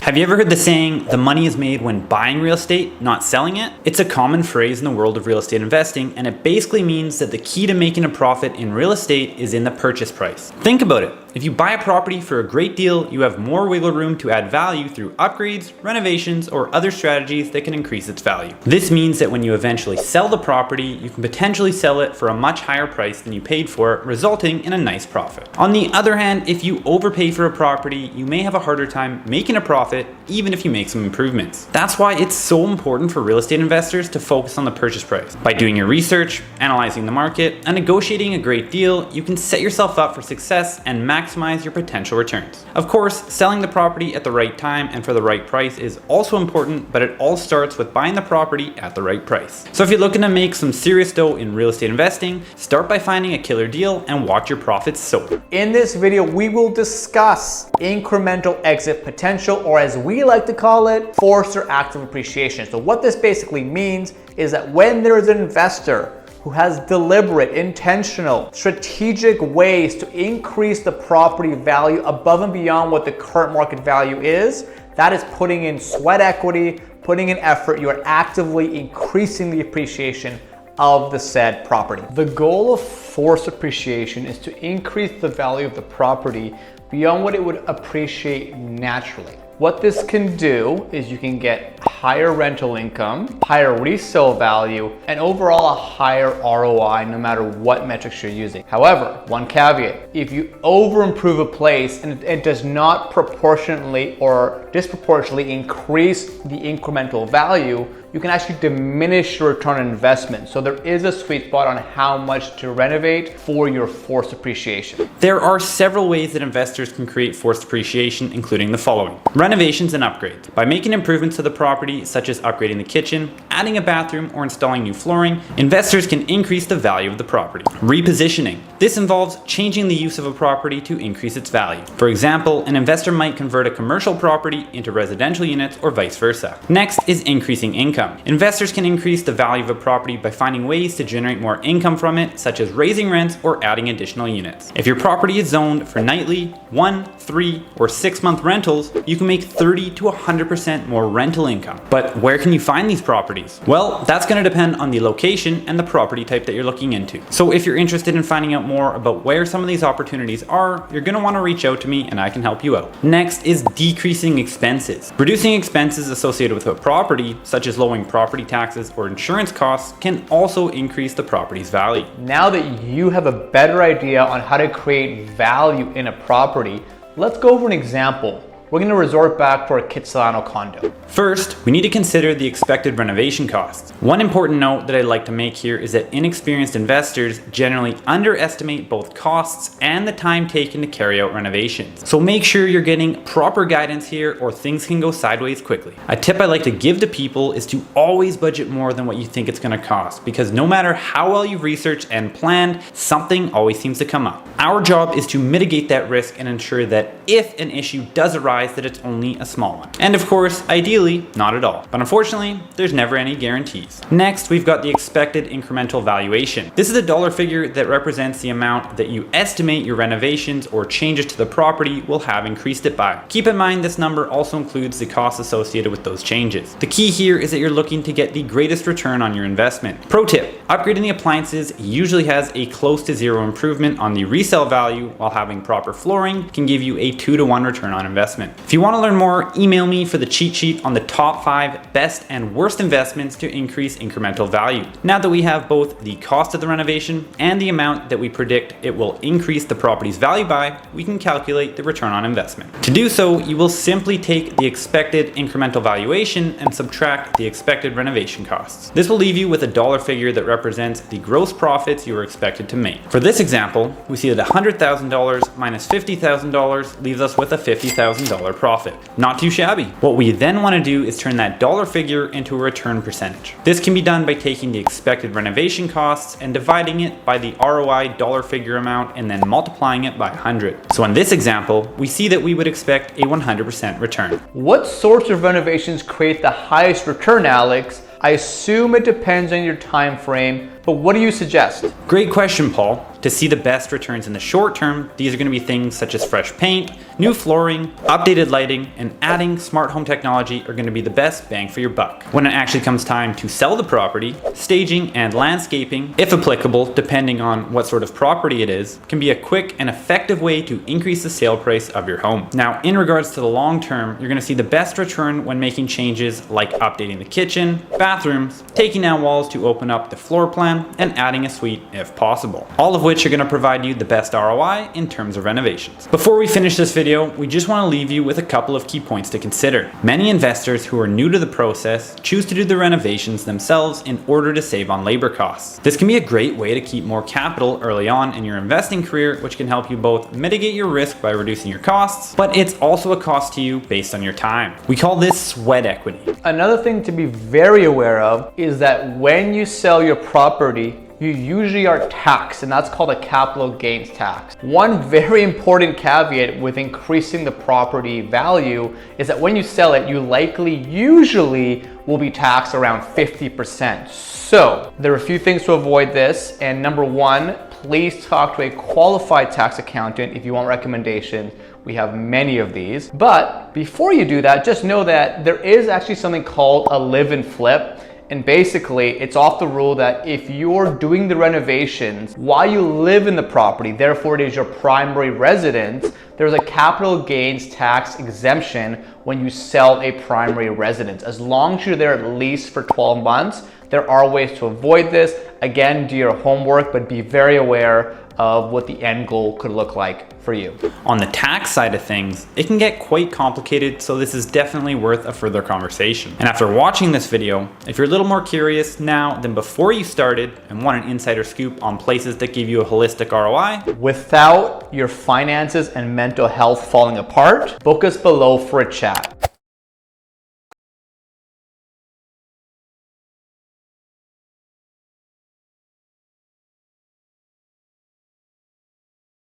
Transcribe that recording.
Have you ever heard the saying, the money is made when buying real estate, not selling it? It's a common phrase in the world of real estate investing, and it basically means that the key to making a profit in real estate is in the purchase price. Think about it. If you buy a property for a great deal, you have more wiggle room to add value through upgrades, renovations, or other strategies that can increase its value. This means that when you eventually sell the property, you can potentially sell it for a much higher price than you paid for it, resulting in a nice profit. On the other hand, if you overpay for a property, you may have a harder time making a profit, even if you make some improvements. That's why it's so important for real estate investors to focus on the purchase price. By doing your research, analyzing the market, and negotiating a great deal, you can set yourself up for success and maximize your potential returns. Of course, selling the property at the right time and for the right price is also important, but it all starts with buying the property at the right price. So if you're looking to make some serious dough in real estate investing, start by finding a killer deal and watch your profits soar. In this video, we will discuss incremental exit potential, or as we like to call it, forced or active appreciation. So what this basically means is that when there is an investor who has deliberate, intentional, strategic ways to increase the property value above and beyond what the current market value is, that is putting in sweat equity, putting in effort. You are actively increasing the appreciation of the said property. The goal of forced appreciation is to increase the value of the property beyond what it would appreciate naturally. What this can do is you can get higher rental income, higher resale value, and overall a higher ROI no matter what metrics you're using. However, one caveat, if you over improve a place and it does not proportionately or disproportionately increase the incremental value, you can actually diminish your return on investment. So there is a sweet spot on how much to renovate for your forced appreciation. There are several ways that investors can create forced appreciation, including the following. Renovations and upgrades. By making improvements to the property, such as upgrading the kitchen, adding a bathroom, or installing new flooring, investors can increase the value of the property. Repositioning. This involves changing the use of a property to increase its value. For example, an investor might convert a commercial property into residential units or vice versa. Next is increasing income. Investors can increase the value of a property by finding ways to generate more income from it, such as raising rents or adding additional units. If your property is zoned for nightly, 1, 3, or 6 month rentals, you can make 30 to 100% more rental income. But where can you find these properties? Well, that's going to depend on the location and the property type that you're looking into. So if you're interested in finding out more about where some of these opportunities are, you're going to want to reach out to me and I can help you out. Next is decreasing expenses. Reducing expenses associated with a property, such as lowering property taxes or insurance costs, can also increase the property's value. Now that you have a better idea on how to create value in a property, let's go over an example. We're going to resort back to our Kitsilano condo. First, we need to consider the expected renovation costs. One important note that I'd like to make here is that inexperienced investors generally underestimate both costs and the time taken to carry out renovations. So make sure you're getting proper guidance here or things can go sideways quickly. A tip I like to give to people is to always budget more than what you think it's going to cost, because no matter how well you've researched and planned, something always seems to come up. Our job is to mitigate that risk and ensure that if an issue does arise, that it's only a small one. And of course, ideally, not at all. But unfortunately, there's never any guarantees. Next, we've got the expected incremental valuation. This is a dollar figure that represents the amount that you estimate your renovations or changes to the property will have increased it by. Keep in mind, this number also includes the costs associated with those changes. The key here is that you're looking to get the greatest return on your investment. Pro tip, upgrading the appliances usually has a close to zero improvement on the resale value, while having proper flooring can give you a 2 to 1 return on investment. If you want to learn more, email me for the cheat sheet on the top 5 best and worst investments to increase incremental value. Now that we have both the cost of the renovation and the amount that we predict it will increase the property's value by, we can calculate the return on investment. To do so, you will simply take the expected incremental valuation and subtract the expected renovation costs. This will leave you with a dollar figure that represents the gross profits you are expected to make. For this example, we see that $100,000 minus $50,000 leaves us with a $50,000 profit. Not too shabby. What we then want to do is turn that dollar figure into a return percentage. This can be done by taking the expected renovation costs and dividing it by the ROI dollar figure amount and then multiplying it by 100. So in this example, we see that we would expect a 100% return. What sorts of renovations create the highest return, Alex? I assume it depends on your time frame, but what do you suggest? Great question, Paul. To see the best returns in the short term, these are going to be things such as fresh paint, new flooring, updated lighting, and adding smart home technology are going to be the best bang for your buck. When it actually comes time to sell the property, staging and landscaping, if applicable, depending on what sort of property it is, can be a quick and effective way to increase the sale price of your home. Now, in regards to the long term, you're going to see the best return when making changes like updating the kitchen, bathrooms, taking down walls to open up the floor plan, and adding a suite if possible. All of which are going to provide you the best ROI in terms of renovations. Before we finish this video, we just want to leave you with a couple of key points to consider. Many investors who are new to the process choose to do the renovations themselves in order to save on labor costs. This can be a great way to keep more capital early on in your investing career, which can help you both mitigate your risk by reducing your costs, but it's also a cost to you based on your time. We call this sweat equity. Another thing to be very aware of is that when you sell your property, you usually are taxed, and that's called a capital gains tax. One very important caveat with increasing the property value is that when you sell it, you usually will be taxed around 50%. So there are a few things to avoid this, and number one, please talk to a qualified tax accountant if you want recommendations. We have many of these. But before you do that, just know that there is actually something called a live and flip. And basically, it's off the rule that if you're doing the renovations while you live in the property, therefore it is your primary residence, there's a capital gains tax exemption when you sell a primary residence. As long as you're there at least for 12 months, there are ways to avoid this. Again, do your homework, but be very aware of what the end goal could look like for you. On the tax side of things, it can get quite complicated, so this is definitely worth a further conversation. And after watching this video, if you're a little more curious now than before you started and want an insider scoop on places that give you a holistic ROI, without your finances and mental health falling apart, book us below for a chat.